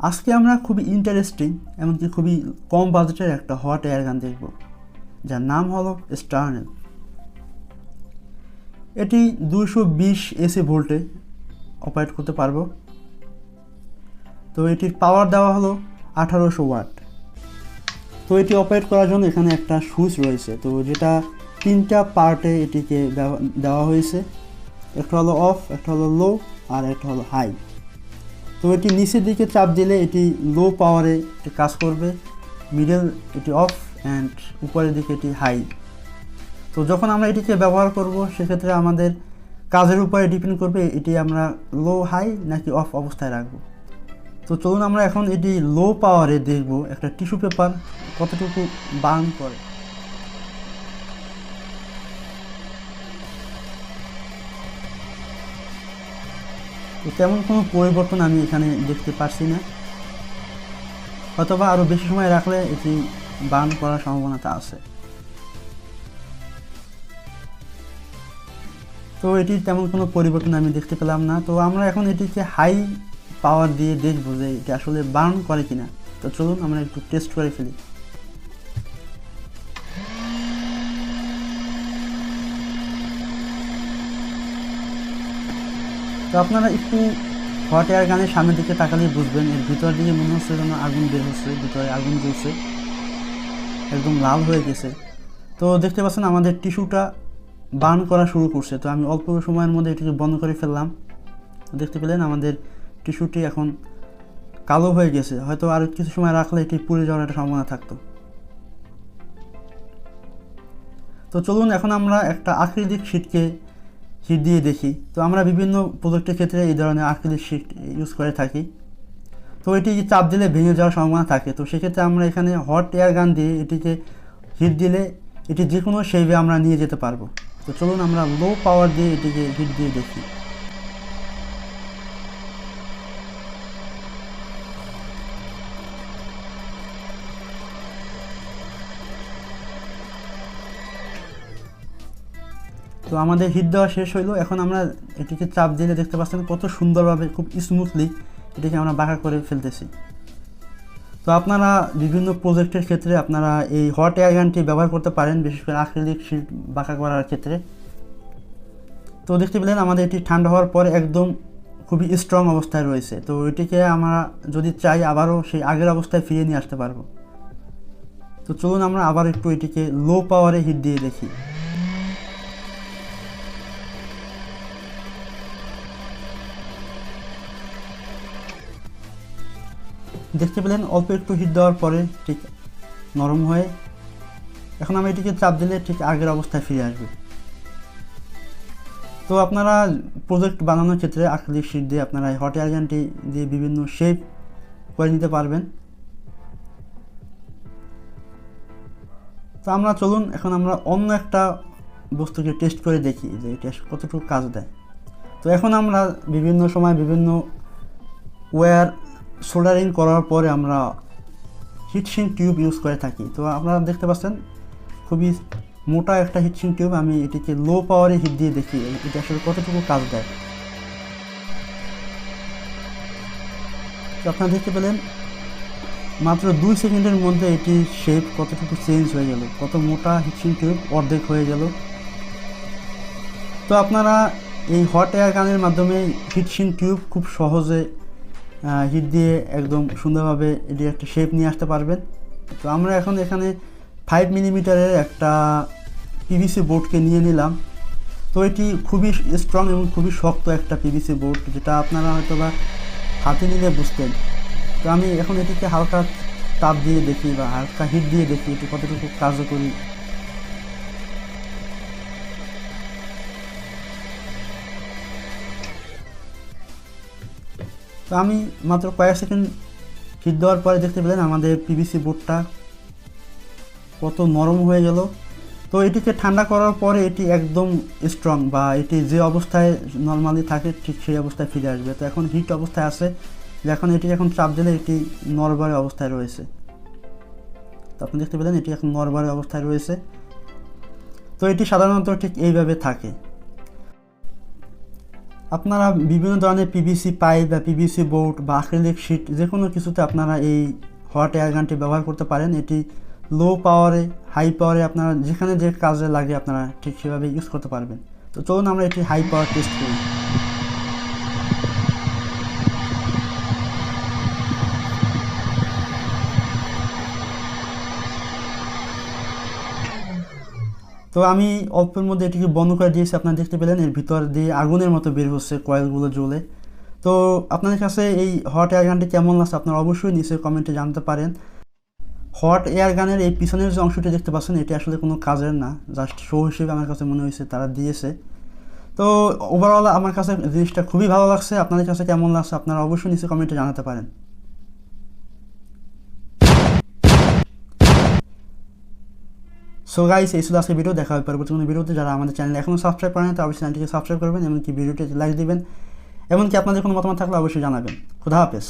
আজকে আমরা খুবই ইন্টারেস্টিং এমনকি খুবই কম বাজেটের একটা হট এয়ার গান দেখব, যার নাম হলো স্টার্নেল। এটি 220 এসি ভোল্টে অপারেট করতে পারবো। তো এটির পাওয়ার দেওয়া হলো 1800 ওয়াট। তো এটি অপারেট করার জন্য এখানে একটা সুইচ রয়েছে, তো যেটা 3টা পার্টে এটিকে দেওয়া হয়েছে। একটা হলো অফ, একটা হলো লো, আর একটা হলো হাই। তো এটি নিচের দিকে চাপ দিলে এটি লো পাওয়ারে কাজ করবে, মিডল এটি অফ, অ্যান্ড উপরের দিকে এটি হাই। তো যখন আমরা এটিকে ব্যবহার করব সেক্ষেত্রে আমাদের কাজের উপরে ডিপেন্ড করবে এটি আমরা লো, হাই নাকি অফ অবস্থায় রাখবো। তো চলুন আমরা এখন এটি লো পাওয়ারে দেখব একটা টিস্যু পেপার কতটুকু বার্ন করে। তো তেমন কোনো পরিবর্তন আমি এখানে দেখতে পারছি না, অথবা আরও বেশি সময় রাখলে এটি বার্ন করার সম্ভাবনাটা আছে। তো এটির তেমন কোনো পরিবর্তন আমি দেখতে পেলাম না। তো আমরা এখন এটিকে হাই পাওয়ার দিয়ে দেখবো যে এটি আসলে বার্ন করে কিনা। তো চলুন আমরা একটু টেস্ট করে ফেলি। তো আপনারা একটু হট এয়ার গানের সামনের দিকে তাকালেই বুঝবেন, এর ভিতর দিকে মনে হচ্ছে যেন আগুন বের হচ্ছে, ভিতরে আগুন জ্বলছে, একদম লাল হয়ে গেছে। তো দেখতে পাচ্ছেন আমাদের টিস্যুটা বার্ন করা শুরু করছে। তো আমি অল্প সময়ের মধ্যে এটিকে বন্ধ করে ফেললাম। দেখতে পেলেন আমাদের টিস্যুটি এখন কালো হয়ে গেছে, হয়তো আর কিছু সময় রাখলে এটি পুড়ে যাওয়ার একটা সম্ভাবনা থাকতো। তো চলুন এখন আমরা একটা আকৃতিক শীটকে হিট দিয়ে দেখি। তো আমরা বিভিন্ন প্রোডাক্টের ক্ষেত্রে এই ধরনের আকৃতিক শীট ইউজ করে থাকি। তো এটি চাপ দিলে ভেঙে যাওয়ার সম্ভাবনা থাকে। তো সেক্ষেত্রে আমরা এখানে হট এয়ার গান দিয়ে এটিকে হিট দিলে এটি যে কোনো শেপে আমরা নিয়ে যেতে পারবো। তো চলুন আমরা লো পাওয়ার দিয়ে এটিকে হিট দিয়ে দেখি। তো আমাদের হিট দেওয়া শেষ হইলো। এখন আমরা এটিকে চাপ দিলে দেখতে পাচ্ছেন কত সুন্দরভাবে খুব স্মুথলি এটিকে আমরা বাঁকা করে ফেলতেছি। তো আপনারা বিভিন্ন প্রজেক্টের ক্ষেত্রে আপনারা এই হট এয়ার গানটি ব্যবহার করতে পারেন, বিশেষ করে অ্যাক্রিলিক শীট বাঁকা করার ক্ষেত্রে। তো দেখতে পেলেন আমাদের এটি ঠান্ডা হওয়ার পরে একদম খুবই স্ট্রং অবস্থায় রয়েছে। তো এটিকে আমরা যদি চাই আবারও সেই আগের অবস্থায় ফিরিয়ে নিয়ে আসতে পারবো। তো চলুন আমরা আবার একটু এটিকে লো পাওয়ারে হিট দিয়ে দেখি। দেখতে পেলেন অল্প একটু হিট দেওয়ার পরে ঠিক নরম হয়ে এখন আমি এটিকে চাপ দিলে ঠিক আগের অবস্থায় ফিরে আসবে। তো আপনারা প্রজেক্ট বানানোর ক্ষেত্রে অ্যাক্রিলিক শীট দিয়ে আপনারা হট এয়ার গানটি দিয়ে বিভিন্ন শেপ করে নিতে পারবেন। তো আমরা চলুন এখন আমরা অন্য একটা বস্তুকে টেস্ট করে দেখি যে এটি কতটুকু কাজ দেয়। তো এখন আমরা বিভিন্ন সময় বিভিন্ন ওয়্যার সোল্ডারিং করার পরে আমরা হিটসিঙ্ক টিউব ইউজ করে থাকি। তো আপনারা দেখতে পাচ্ছেন খুবই মোটা একটা হিটসিঙ্ক টিউব। আমি এটিকে লো পাওয়ারে হিট দিয়ে দেখি এটি আসলে কতটুকু কাজ দেয়। তো আপনারা দেখতে পেলেন মাত্র 2 সেকেন্ডের মধ্যে এটির শেপ কতটুকু চেঞ্জ হয়ে গেল, কত মোটা হিটসিঙ্ক টিউব অর্ধেক হয়ে গেল। তো আপনারা এই হট এয়ার গানের মাধ্যমে হিটসিঙ্ক টিউব খুব সহজে হিট দিয়ে একদম সুন্দরভাবে এটি একটা শেপ নিয়ে আসতে পারবেন। তো আমরা এখন এখানে 5 মিলিমিটারের একটা পিভিসি বোর্ডকে নিয়ে নিলাম। তো এটি খুবই স্ট্রং এবং খুবই শক্ত একটা পিভিসি বোর্ড, যেটা আপনারা হয়তো বা হাতে নিলে বুঝতেন। তো আমি এখন এটিকে হালকা তাপ দিয়ে দেখি বা হালকা হিট দিয়ে দেখি এটি কতটুকু কার্যকরী। তো আমি মাত্র কয়েক সেকেন্ড হিট দেওয়ার পরে দেখতে পেলেন আমাদের পিভিসি বোর্ডটা কত নরম হয়ে গেল। তো এটিকে ঠান্ডা করার পরে এটি একদম স্ট্রং, বা এটি যে অবস্থায় নর্মালি থাকে ঠিক সেই অবস্থায় ফিরে আসবে। তো এখন হিট অবস্থায় আছে, এখন এটি এখন চাপ দিলে এটি নড়বড়ে অবস্থায় রয়েছে। তো আপনি দেখতে পেলেন এটি এখন নড়বড়ে অবস্থায় রয়েছে। তো এটি সাধারণত ঠিক এইভাবে থাকে। আপনারা বিভিন্ন ধরনের পিভিসি পাইপ বা পিভিসি বোর্ড বা অ্যাক্রিলিক শিট যে কোনো কিছুতে আপনারা এই হট এয়ার গানটি ব্যবহার করতে পারেন। এটি লো পাওয়ারে হাই পাওয়ারে আপনারা যেখানে যে কাজে লাগে আপনারা ঠিক সেভাবে ইউজ করতে পারবেন। তো চলুন আমরা এটি হাই পাওয়ার টেস্ট করি। তো আমি অল্পের মধ্যে এটিকে বন্ধ করে দিয়েছি, আপনারা দেখতে পেলেন এর ভিতর দিয়ে আগুনের মতো বের হচ্ছে কয়েলগুলো জ্বলে। তো আপনাদের কাছে এই হট এয়ার গানটি কেমন লাগছে আপনারা অবশ্যই নিচে কমেন্টে জানতে পারেন। হট এয়ার গানের এই পিছনের যে অংশটি দেখতে পাচ্ছেন এটি আসলে কোনো কাজের না, জাস্ট শো হিসেবে আমার কাছে মনে হয়েছে তারা দিয়েছে। তো ওভারঅল আমার কাছে জিনিসটা খুবই ভালো লাগছে। আপনাদের কাছে কেমন লাগছে আপনারা অবশ্যই নিচে কমেন্টে জানাতে পারেন। সো গাইস, এই ছিল আজকে ভিডিও। দেখা হবে পরবর্তী কোনো ভিডিওতে। যারা আমাদের চ্যানেল এখনও সাবস্ক্রাইব করেন তারা অবশ্যই চ্যানেলটিকে সাবস্ক্রাইব করবেন, এমনকি ভিডিওটি লাইক দিবেন, এমনকি আপনাদের কোনো মতামত থাকলে অবশ্যই জানাবেন। খুদা হাফেজ।